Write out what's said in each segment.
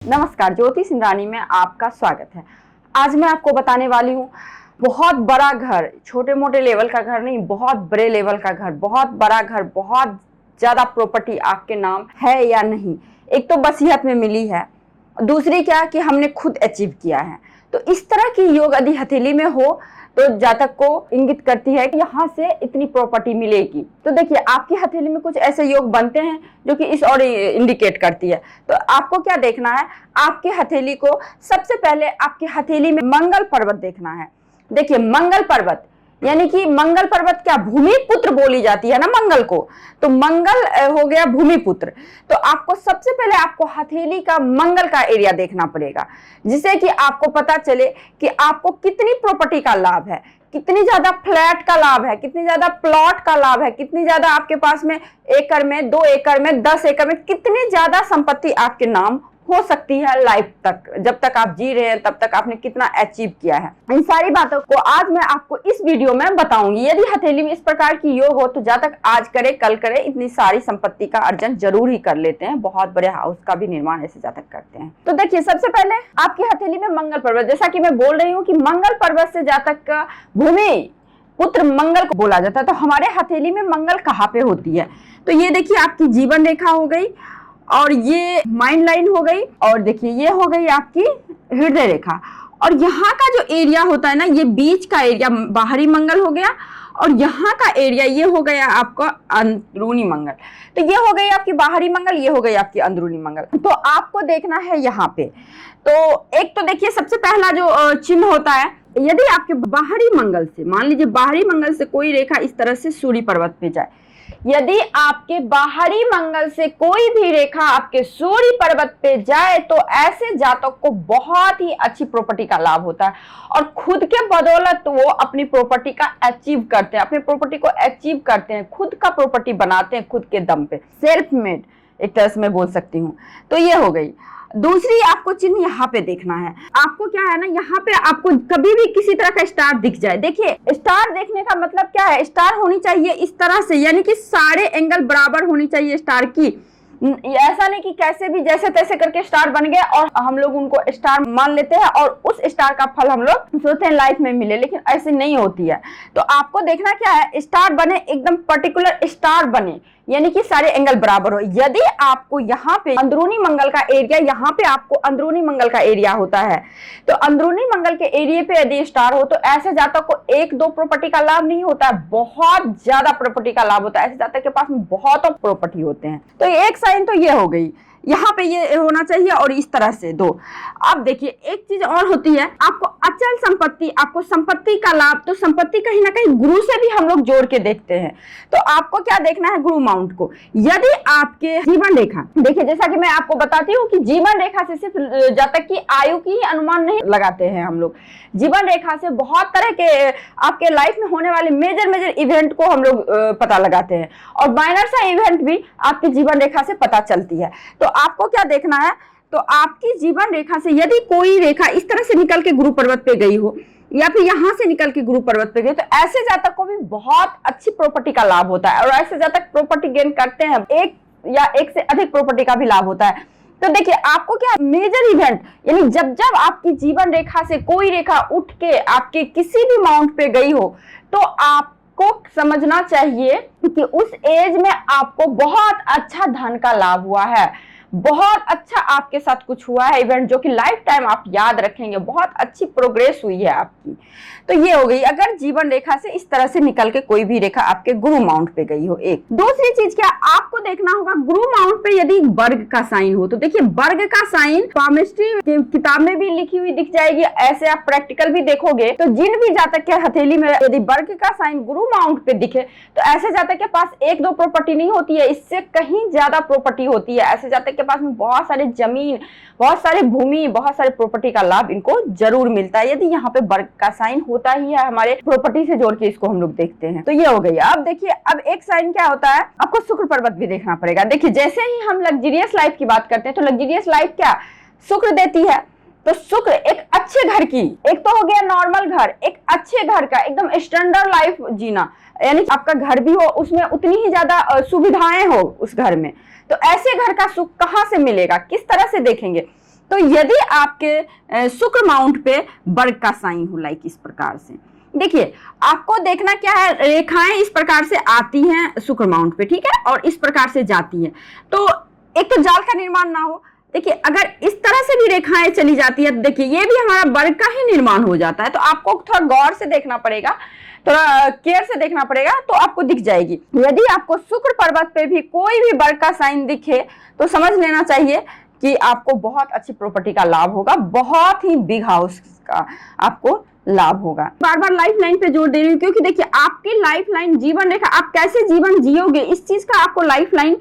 नमस्कार, ज्योति सिंधरानी में आपका स्वागत है। आज मैं आपको बताने वाली हूँ बहुत बड़ा घर, छोटे मोटे लेवल का घर नहीं, बहुत बड़े लेवल का घर, बहुत बड़ा घर, बहुत ज्यादा प्रॉपर्टी आपके नाम है या नहीं। एक तो वसीयत में मिली है, दूसरी क्या कि हमने खुद अचीव किया है। तो इस तरह की योग यदि हथेली में हो तो जातक को इंगित करती है कि यहाँ से इतनी प्रॉपर्टी मिलेगी। तो देखिए आपकी हथेली में कुछ ऐसे योग बनते हैं जो कि इस और इंडिकेट करती है। तो आपको क्या देखना है, आपकी हथेली को सबसे पहले आपकी हथेली में मंगल पर्वत देखना है। देखिए मंगल पर्वत यानी कि मंगल पर्वत क्या भूमि पुत्र बोली जाती है ना मंगल को, तो मंगल हो गया भूमि पुत्र। तो आपको सबसे पहले आपको हथेली का मंगल का एरिया देखना पड़ेगा, जिससे कि आपको पता चले कि आपको कितनी प्रॉपर्टी का लाभ है, कितनी ज्यादा फ्लैट का लाभ है, कितनी ज्यादा प्लॉट का लाभ है, कितनी ज्यादा आपके पास में एकड़ में, 2 एकड़ में, 10 एकड़ में कितनी ज्यादा संपत्ति आपके नाम हो सकती है लाइफ तक। जब तक आप जी रहे हैं तब तक आपने कितना अचीव किया है, इन सारी बातों को आज मैं आपको इस वीडियो में बताऊंगी। यदि हथेली में इस प्रकार की योग हो तो जातक आज करे कल करे इतनी सारी संपत्ति का अर्जन जरूर ही कर लेते हैं। बहुत बड़े हाउस का भी निर्माण ऐसे जातक करते हैं। तो देखिए सबसे पहले आपकी हथेली में मंगल पर्वत, जैसा कि मैं बोल रही हूँ कि मंगल पर्वत से जातक का भूमि पुत्र मंगल को बोला जाता है। तो हमारे हथेली में मंगल कहाँ पे होती है, तो ये देखिए आपकी जीवन रेखा हो गई, और ये माइंड लाइन हो गई, और देखिए ये हो गई आपकी हृदय रेखा। और यहाँ का जो एरिया होता है ना, ये बीच का एरिया बाहरी मंगल हो गया, और यहाँ का एरिया ये हो गया आपका अंदरूनी मंगल। तो ये हो गई आपकी बाहरी मंगल, ये हो गई आपकी अंदरूनी मंगल। तो आपको देखना है यहाँ पे। तो एक तो देखिए सबसे पहला जो चिन्ह होता है, यदि आपके बाहरी मंगल से, मान लीजिए बाहरी मंगल से कोई रेखा इस तरह से सूर्य पर्वत पे जाए, यदि आपके बाहरी मंगल से कोई भी रेखा आपके सूर्य पर्वत पे जाए तो ऐसे जातक को बहुत ही अच्छी प्रॉपर्टी का लाभ होता है, और खुद के बदौलत वो अपनी प्रॉपर्टी का अचीव करते हैं, अपनी प्रॉपर्टी को अचीव करते हैं, खुद का प्रॉपर्टी बनाते हैं खुद के दम पे, सेल्फ मेड एक तरह से मैं बोल सकती हूँ। तो ये हो गई। दूसरी आपको चिन्ह यहाँ पे देखना है। आपको क्या है ना, यहाँ पे आपको कभी भी किसी तरह का स्टार दिख जाए, देखिए स्टार देखने का मतलब क्या है, स्टार होनी चाहिए इस तरह से, यानी कि सारे एंगल बराबर होनी चाहिए स्टार की। ऐसा नहीं कि कैसे भी जैसे तैसे करके स्टार बन गए और हम लोग उनको स्टार मान लेते हैं और उस स्टार का फल हम लोग सोचते हैं लाइफ में मिले, लेकिन ऐसे नहीं होती है। तो आपको देखना क्या है, स्टार बने, एकदम पर्टिकुलर स्टार बने, यानी कि सारे एंगल बराबर हो। यदि आपको यहाँ पे अंदरूनी मंगल का एरिया, यहाँ पे आपको अंदरूनी मंगल का एरिया होता है, तो अंदरूनी मंगल के एरिया पे यदि स्टार हो तो ऐसे जातक को 1-2 प्रॉपर्टी का लाभ नहीं होता है, बहुत ज्यादा प्रॉपर्टी का लाभ होता है। ऐसे जातक के पास में बहुत प्रॉपर्टी होते हैं। तो एक साइन तो ये हो गई, यहाँ पे ये होना चाहिए, और इस तरह से 2। अब देखिए एक चीज और होती है, आपको अचल संपत्ति, आपको संपत्ति का लाभ, तो संपत्ति कहीं ना कहीं गुरु से भी हम लोग जोड़ के देखते हैं। तो आपको क्या देखना है, गुरु माउंट को। यदि आपके जीवन रेखा, देखिए जैसा कि मैं आपको बताती हूँ कि जीवन रेखा से सिर्फ जातक की आयु की अनुमान नहीं लगाते हैं हम लोग, जीवन रेखा से बहुत तरह के आपके लाइफ में होने वाले मेजर इवेंट को हम लोग पता लगाते हैं, और माइनर सा इवेंट भी आपकी जीवन रेखा से पता चलती है। तो आपको क्या देखना है, तो आपकी जीवन रेखा से यदि कोई रेखा इस तरह से निकल के गुरु पर्वत पे गई हो, या फिर यहाँ से निकल के गुरु पर्वत पे गई, तो ऐसे जातक को भी बहुत अच्छी प्रॉपर्टी का लाभ होता है, और ऐसे जातक प्रॉपर्टी गेन करते हैं, एक या एक से अधिक प्रॉपर्टी का भी लाभ होता है। तो देखिए आपको क्या मेजर इवेंट, यानी जब जब आपकी जीवन रेखा से कोई रेखा उठ के आपके किसी भी माउंट पे गई हो, तो आपको समझना चाहिए कि उस एज में आपको बहुत अच्छा धन का लाभ हुआ है, बहुत अच्छा आपके साथ कुछ हुआ है इवेंट, जो कि लाइफ टाइम आप याद रखेंगे, बहुत अच्छी प्रोग्रेस हुई है आपकी। तो ये हो गई अगर जीवन रेखा से इस तरह से निकल के कोई भी रेखा आपके गुरु माउंट पे गई हो। एक दूसरी चीज क्या आपको देखना होगा, गुरु माउंट पे यदि वर्ग का साइन हो, तो देखिए वर्ग का साइन केमिस्ट्री की किताब में भी लिखी हुई दिख जाएगी, ऐसे आप प्रैक्टिकल भी देखोगे। तो जिन भी जातक के हथेली में यदि वर्ग का साइन गुरु माउंट पे दिखे, तो ऐसे जातक के पास 1-2 प्रॉपर्टी नहीं होती है, इससे कहीं ज्यादा प्रॉपर्टी होती है। ऐसे जातक के पास में बहुत सारे जमीन, बहुत सारे भूमि, बहुत सारे प्रॉपर्टी का लाभ इनको जरूर मिलता है, यदि यहाँ पे वर्ग का साइन होता ही है हमारे प्रॉपर्टी से जोड़ के इसको हम लोग देखते हैं। तो ये हो गई। अब देखिए अब एक साइन क्या होता है, आपको शुक्र पर्वत भी देखना पड़ेगा। देखिए जैसे ही हम लग्जरियस लाइफ की बात करते हैं, तो लग्जरियस लाइफ क्या शुक्र देती है, तो शुक्र एक अच्छे घर की, एक तो हो गया नॉर्मल घर, एक अच्छे घर का एकदम स्टैंडर्ड लाइफ जीना, यानी आपका घर भी हो उसमें उतनी ही ज्यादा सुविधाएं हो उस घर में। तो ऐसे घर का सुख कहाँ से मिलेगा, किस तरह से देखेंगे, तो यदि आपके शुक्र माउंट पे वर्ग का साइन हो लाइक इस प्रकार से, देखिए आपको देखना क्या है, रेखाएं इस प्रकार से आती हैं शुक्र माउंट पे, ठीक है, और इस प्रकार से जाती हैं। तो एक तो जाल का निर्माण ना हो, देखिए अगर इस तरह से भी रेखाएं चली जाती है, देखिए ये भी हमारा वर्ग का ही निर्माण हो जाता है। तो आपको थोड़ा गौर से देखना पड़ेगा, थोड़ा केयर से देखना पड़ेगा, तो आपको दिख जाएगी। यदि आपको शुक्र पर्वत पे भी कोई भी वर्ग का साइन दिखे तो समझ लेना चाहिए कि आपको बहुत अच्छी प्रॉपर्टी का लाभ होगा, बहुत ही बिग हाउस का आपको लाभ होगा। बार बार लाइफ लाइन पे जोर दे रही हूँ क्योंकि देखिए आपकी लाइफ लाइन, जीवन रेखा, आप कैसे जीवन जियोगे इस चीज का आपको लाइफ लाइन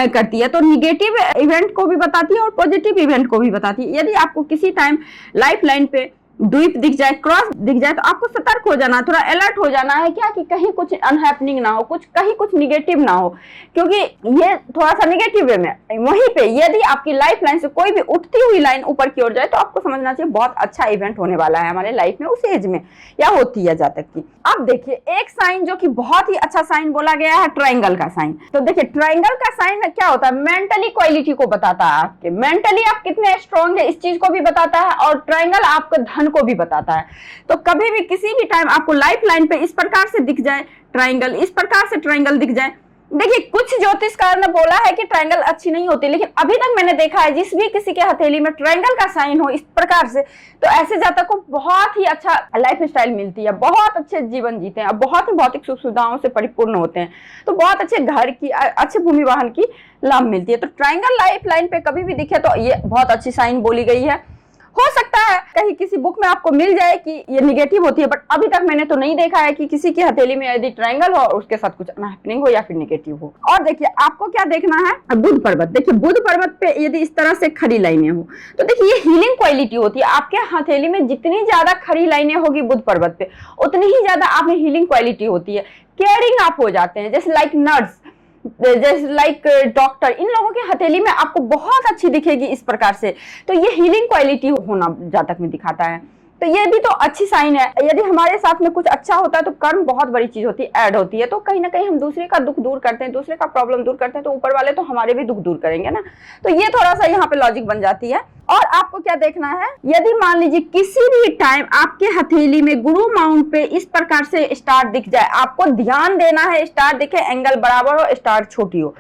करती है। तो निगेटिव इवेंट को भी बताती है और पॉजिटिव इवेंट को भी बताती है। यदि आपको किसी टाइम लाइफ लाइन पे द्वीप दिख जाए, क्रॉस दिख जाए, तो आपको सतर्क हो जाना, थोड़ा अलर्ट हो जाना है क्या, कि कहीं कुछ अनहैपनिंग ना हो, कहीं कुछ निगेटिव ना हो, क्योंकि ये थोड़ा सा निगेटिव वे में। वहीं पे यदि आपकी लाइफ लाइन से कोई भी उठती हुई लाइन ऊपर की ओर जाए तो आपको समझना चाहिए बहुत अच्छा इवेंट होने वाला है हमारे लाइफ में उस एज में, या होती है जातक की। अब देखिए एक साइन जो कि बहुत ही अच्छा साइन बोला गया है, ट्रायंगल का साइन। तो देखिए ट्रायंगल का साइन क्या होता है, मेंटली क्वालिटी को बताता है, आपके मेंटली आप कितने स्ट्रॉन्ग है इस चीज को भी बताता है, और ट्रायंगल आपको धन को भी बताता है। तो कभी भी किसी भी टाइम आपको लाइफ लाइन पे इस प्रकार से दिख जाए ट्रायंगल, इस प्रकार से ट्रायंगल दिख जाए, देखिए कुछ ज्योतिषकार ने बोला है कि ट्रायंगल अच्छी नहीं होती, लेकिन अभी तक मैंने देखा है जिस भी किसी के हथेली में ट्रायंगल का साइन हो इस प्रकार से, तो ऐसे जातक को बहुत ही अच्छा लाइफ स्टाइल मिलती है, बहुत अच्छे जीवन जीते हैं, बहुत ही भौतिक सुख सुविधाओं से परिपूर्ण होते हैं, तो बहुत अच्छे घर की, अच्छे भूमि वाहन की लाभ मिलती है। तो ट्रायंगल लाइफ लाइन पे कभी भी दिखे तो ये बहुत अच्छी साइन बोली गई है। हो सकता है कहीं किसी बुक में आपको मिल जाए कि ये निगेटिव होती है, बट अभी तक मैंने तो नहीं देखा है कि किसी की हथेली में यदि ट्रायंगल हो और उसके साथ कुछ अनहैपनिंग हो या फिर निगेटिव हो। और देखिए आपको क्या देखना है, बुध पर्वत। देखिए बुध पर्वत पे यदि इस तरह से खड़ी लाइनें हो तो देखिए ये हीलिंग क्वालिटी होती है। आपके हथेली में जितनी ज्यादा खड़ी लाइनें होगी बुध पर्वत पे, उतनी ही ज्यादा आप में हीलिंग क्वालिटी होती है, केयरिंग आप हो जाते हैं, जैसे लाइक नर्स, जैसे लाइक डॉक्टर, इन लोगों की हथेली में आपको बहुत अच्छी दिखेगी इस प्रकार से। तो ये हीलिंग क्वालिटी होना जातक में दिखाता है, तो ये भी तो अच्छी साइन है। यदि हमारे साथ में कुछ अच्छा होता है तो कर्म बहुत बड़ी चीज होती है, ऐड होती है, तो कहीं ना कहीं हम दूसरे का दुख दूर करते हैं, दूसरे का प्रॉब्लम दूर करते हैं, तो ऊपर वाले तो हमारे भी दुख दूर करेंगे ना। तो ये थोड़ा सा यहाँ पे लॉजिक बन जाती है। और आपको क्या देखना है, यदि मान लीजिए किसी भी टाइम आपके हथेली में गुरु माउंट पे इस प्रकार से स्टार दिख जाए, आपको ध्यान देना है स्टार दिखे, एंगल बराबर हो, स्टार छोटी हो।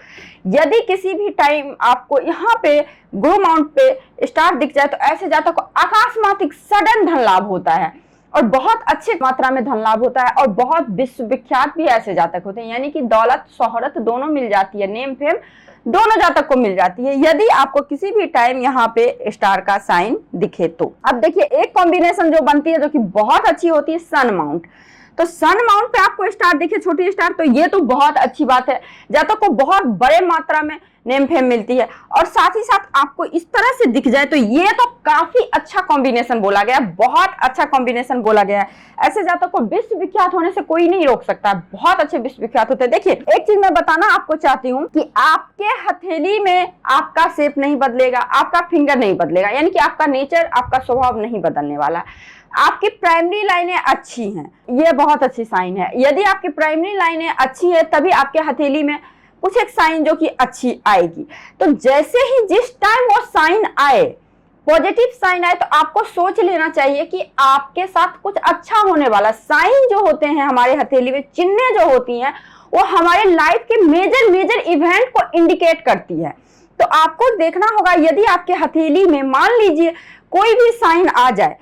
यदि किसी भी टाइम आपको यहाँ पे गुरु माउंट पे स्टार दिख जाए तो ऐसे जातक को अकस्मात सडन धन लाभ होता है, और बहुत अच्छी मात्रा में धन लाभ होता है, और बहुत विश्वविख्यात भी ऐसे जातक होते हैं, यानी कि दौलत शोहरत दोनों मिल जाती है, नेम फेम दोनों जातक को मिल जाती है यदि आपको किसी भी टाइम यहाँ पे स्टार का साइन दिखे तो। अब देखिए एक कॉम्बिनेशन जो बनती है जो कि बहुत अच्छी होती है, सन माउंट। तो सन माउंट पे आपको स्टार दिखे, छोटी स्टार, तो ये तो बहुत अच्छी बात है, जातक को बहुत बड़े मात्रा में नेम फेम मिलती है, और साथ ही साथ आपको इस तरह से दिख जाए तो ये तो काफी अच्छा कॉम्बिनेशन बोला गया, बहुत अच्छा कॉम्बिनेशन बोला गया है। ऐसे जातक को विश्व विख्यात होने से कोई नहीं रोक सकता, बहुत अच्छे विश्व विख्यात होते हैं। देखिए एक चीज मैं बताना आपको चाहती हूँ कि आपके हथेली में आपका शेप नहीं बदलेगा, आपका फिंगर नहीं बदलेगा, यानी कि आपका नेचर, आपका स्वभाव नहीं बदलने वाला। आपकी प्राइमरी लाइनें अच्छी हैं, ये बहुत अच्छी साइन है। यदि आपकी प्राइमरी लाइनें अच्छी है तभी आपके हथेली में कुछ एक साइन जो कि अच्छी आएगी। तो जैसे ही जिस टाइम वो साइन आए, पॉजिटिव साइन आए, तो आपको सोच लेना चाहिए कि आपके साथ कुछ अच्छा होने वाला। साइन जो होते हैं हमारे हथेली में, चिन्हें जो होती हैं, वो हमारे लाइफ के मेजर इवेंट को इंडिकेट करती है। तो आपको देखना होगा यदि आपके हथेली में मान लीजिए कोई भी साइन आ जाए,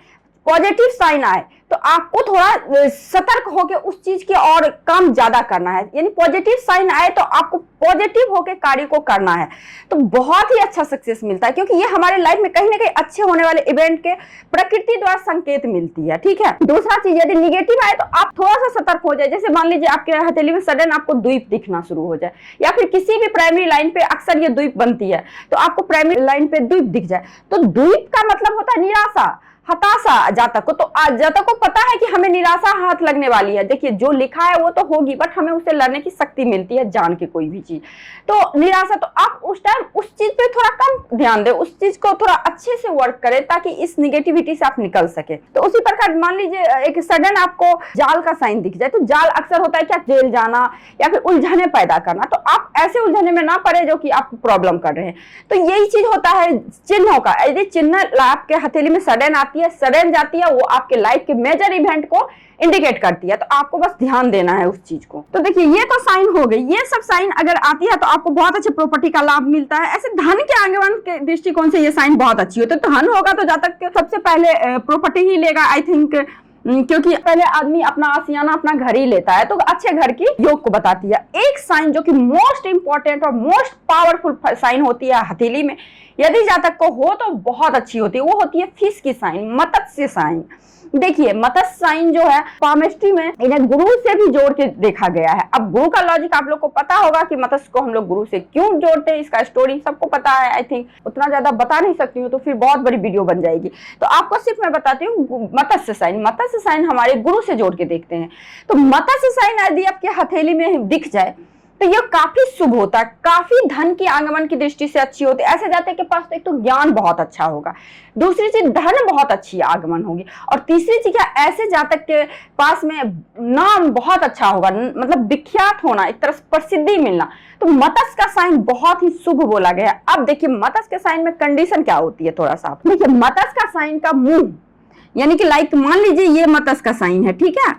पॉजिटिव साइन आए, तो आपको थोड़ा सतर्क होकर उस चीज के और काम ज्यादा करना है। यानी पॉजिटिव साइन आए तो आपको पॉजिटिव होकर कार्य को करना है, तो बहुत ही अच्छा सक्सेस मिलता है, क्योंकि ये हमारे लाइफ में कहीं ना कहीं अच्छे होने वाले इवेंट के प्रकृति द्वारा संकेत मिलती है। ठीक है, दूसरा चीज, यदि निगेटिव आए तो आप थोड़ा सा सतर्क हो जाए। जैसे मान लीजिए आपके हथेली में सडन आपको द्वीप दिखना शुरू हो जाए, या फिर किसी भी प्राइमरी लाइन पे अक्सर ये द्वीप बनती है, तो आपको प्राइमरी लाइन पे द्वीप दिख जाए, तो द्वीप का मतलब होता है निराशा, हताशा जातक को। तो जातक को पता है कि हमें निराशा हाथ लगने वाली है। देखिए जो लिखा है वो तो होगी, बट हमें उससे लड़ने की शक्ति मिलती है जान के कोई भी चीज। तो निराशा, तो आप उस टाइम उस चीज पे थोड़ा कम ध्यान दें, उस चीज को थोड़ा अच्छे से वर्क करें ताकि इस निगेटिविटी से आप निकल सके। तो उसी प्रकार मान लीजिए एक सडन आपको जाल का साइन दिख जाए, तो जाल अक्सर होता है क्या, जेल जाना या फिर उलझने पैदा करना। तो आप ऐसे उलझने में ना पड़े जो कि आपको प्रॉब्लम कर रहे हैं। तो यही चीज होता है चिन्हों का। यदि चिन्ह आपके हथेली में सडन आती है, सडन जाती है, वो आपके लाइफ के मेजर इवेंट को इंडिकेट करती है। तो आपको बस ध्यान देना है उस चीज को। तो देखिए ये तो साइन हो गई। ये सब साइन अगर आती है तो आपको बहुत अच्छे प्रॉपर्टी का लाभ मिलता है। ऐसे धन के आगमन के दृष्टिकोण से ये साइन बहुत अच्छी होती है। तो धन होगा तो जब तक सबसे पहले प्रॉपर्टी ही लेगा आई थिंक, क्योंकि पहले आदमी अपना आशियाना अपना घर ही लेता है। तो अच्छे घर की योग को बताती है। एक साइन जो कि मोस्ट इंपॉर्टेंट और मोस्ट पावरफुल साइन होती है हथेली में, यदि जातक को हो तो बहुत अच्छी होती है, वो होती है फिश की साइन, मत्स्य साइन। देखिए मत्स्य साइन जो है पामेस्ट्री में इन्हें गुरु से भी जोड़ के देखा गया है। अब गुरु का लॉजिक आप लोग को पता होगा कि मत्स्य को हम लोग गुरु से क्यों जोड़ते हैं, इसका स्टोरी सबको पता है। आई थिंक उतना ज्यादा बता नहीं सकती हूँ, तो फिर बहुत बड़ी वीडियो बन जाएगी। तो आपको सिर्फ मैं बताती हूँ मत्स्य साइन हमारे गुरु से जोड़ के देखते हैं। तो मत्स्य साइन यदि आपके हथेली में दिख जाए तो ये काफी शुभ होता है, काफी धन की आगमन की दृष्टि से अच्छी होती है। ऐसे जातक के पास तो एक तो ज्ञान बहुत अच्छा होगा, दूसरी चीज धन बहुत अच्छी आगमन होगी, और तीसरी चीज ऐसे जातक के पास में नाम बहुत अच्छा होगा, मतलब विख्यात होना, एक तरह से प्रसिद्धि मिलना। तो मत्स्य का साइन बहुत ही शुभ बोला गया है। अब देखिए मत्स्य के साइन में कंडीशन क्या होती है, थोड़ा सा देखिए मत्स्य का साइन का मुंह, यानी कि लाइक मान लीजिए ये मत्स्य का साइन है, ठीक है,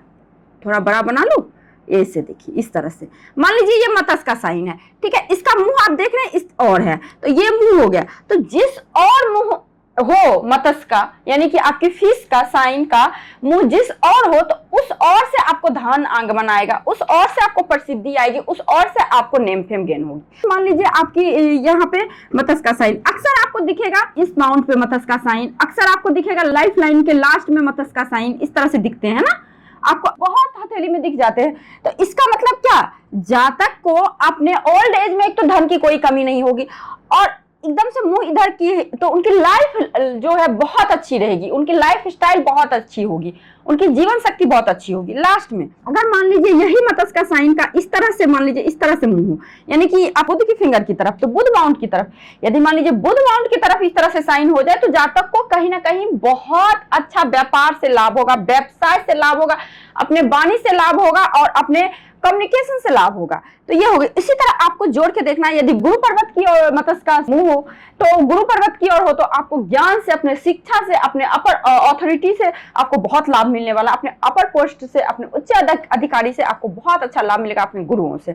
थोड़ा बड़ा बना लो ऐसे, देखिए इस तरह से मान लीजिए ये मत्स्य का साइन है, ठीक है, इसका मुंह आप देख रहे हैं इस और है, तो ये मुंह हो गया। तो जिस और मुंह हो मत्स्य का, यानी कि आपकी फिश का साइन का मुंह जिस और हो, तो उस और से आपको धन आगमन आएगा, उस और से आपको प्रसिद्धि आएगी, उस और से आपको नेम फेम गेन होगी। मान लीजिए आपकी यहाँ पे मत्स्य का साइन अक्सर आपको दिखेगा, इस माउंट पे मत्स्य का साइन अक्सर आपको दिखेगा, लाइफ लाइन के लास्ट में मत्स्य का साइन इस तरह से दिखते हैं ना, आपको बहुत हथेली में दिख जाते हैं। तो इसका मतलब क्या, जातक को अपने ओल्ड एज में एक तो धन की कोई कमी नहीं होगी, और एकदम से मुंह इधर की, तो उनकी लाइफ जो है बहुत अच्छी रहेगी, उनकी लाइफ स्टाइल बहुत अच्छी होगी, उनकी जीवन शक्ति बहुत अच्छी होगी। लास्ट में अगर मान लीजिए यही मत्स्य का साइन का इस तरह से, मान लीजिए इस तरह से मुंह, यानी कि आप बुध की फिंगर की तरफ, तो बुध माउंट की तरफ, यदि मान लीजिए बुध माउंट की तरफ इस तरह से साइन हो जाए, तो जातक को कहीं ना कहीं बहुत अच्छा व्यापार से लाभ होगा, व्यवसाय से लाभ होगा, अपने वाणी से लाभ होगा, और अपने कम्युनिकेशन से लाभ होगा। तो ये हो गया। इसी तरह आपको जोड़ के देखना है, यदि गुरु पर्वत की ओर मत्स्य का मुंह हो, तो गुरु पर्वत की ओर हो तो आपको ज्ञान से, अपने शिक्षा से, अपने अपर अथॉरिटी से आपको बहुत लाभ मिलने वाला, अपने अपर पोस्ट से, अपने उच्च अधिकारी से आपको बहुत अच्छा लाभ मिलेगा, अपने गुरुओं से।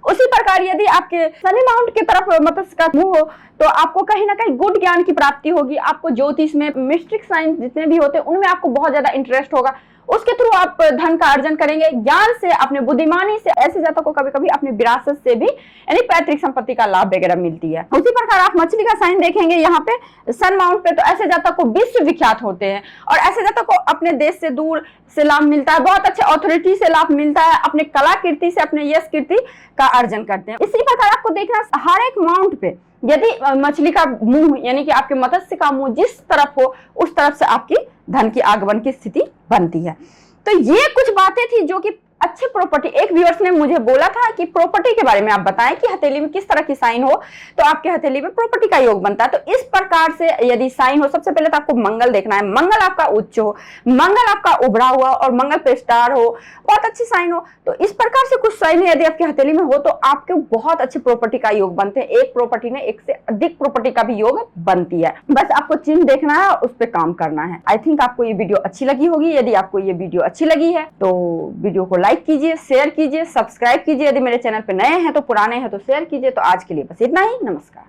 उसी प्रकार यदि आपके शनि माउंट की तरफ मत्स्य का मुंह हो, तो आपको कहीं ना कहीं गुड ज्ञान की प्राप्ति होगी। आपको ज्योतिष में मिस्टिक साइंस जितने भी होते हैं उनमें आपको बहुत ज्यादा इंटरेस्ट होगा, उसके थ्रू आप धन का अर्जन करेंगे, ज्ञान से, अपने बुद्धिमानी से। ऐसे जातकों को कभी कभी अपनी विरासत से भी, यानी पैतृक संपत्ति का लाभ वगैरह मिलती है। उसी प्रकार आप मछली का साइन देखेंगे यहाँ पे सन माउंट पे, तो ऐसे जातक को विश्व विख्यात होते हैं, और ऐसे जातक को अपने देश से दूर से लाभ मिलता है, बहुत अच्छे अथॉरिटी से लाभ मिलता है, अपने कला कीर्ति से, अपने यश कीर्ति का अर्जन करते हैं। इसी प्रकार आपको देखना हर एक माउंट पे यदि मछली का मुंह, यानी कि आपके मत्स्य का मुंह जिस तरफ हो, उस तरफ से आपकी धन की आगमन की स्थिति बनती है। तो ये कुछ बातें थी जो कि अच्छे प्रॉपर्टी, एक व्यूअर्स ने मुझे बोला था कि प्रॉपर्टी के बारे में आप बताएं कि हथेली में किस तरह की साइन हो तो आपके हथेली में प्रॉपर्टी का योग बनता है। तो इस प्रकार से यदि साइन हो, सबसे पहले तो आपको मंगल देखना है, मंगल आपका उच्च हो, मंगल आपका उभरा हुआ और मंगल पे स्टार हो, बहुत अच्छी साइन हो। तो इस प्रकार से कुछ साइन यदि आपके हथेली में हो तो आपके बहुत अच्छी प्रॉपर्टी का योग बनते हैं। एक प्रॉपर्टी ने एक से अधिक प्रॉपर्टी का भी योग बनती है। बस आपको चिन्ह देखना है और उस पर काम करना है। आई थिंक आपको ये वीडियो अच्छी लगी होगी। यदि आपको ये वीडियो अच्छी लगी है तो वीडियो को लाइक कीजिए, शेयर कीजिए, सब्सक्राइब कीजिए। यदि मेरे चैनल पे नए हैं तो, पुराने हैं तो शेयर कीजिए। तो आज के लिए बस इतना ही। नमस्कार।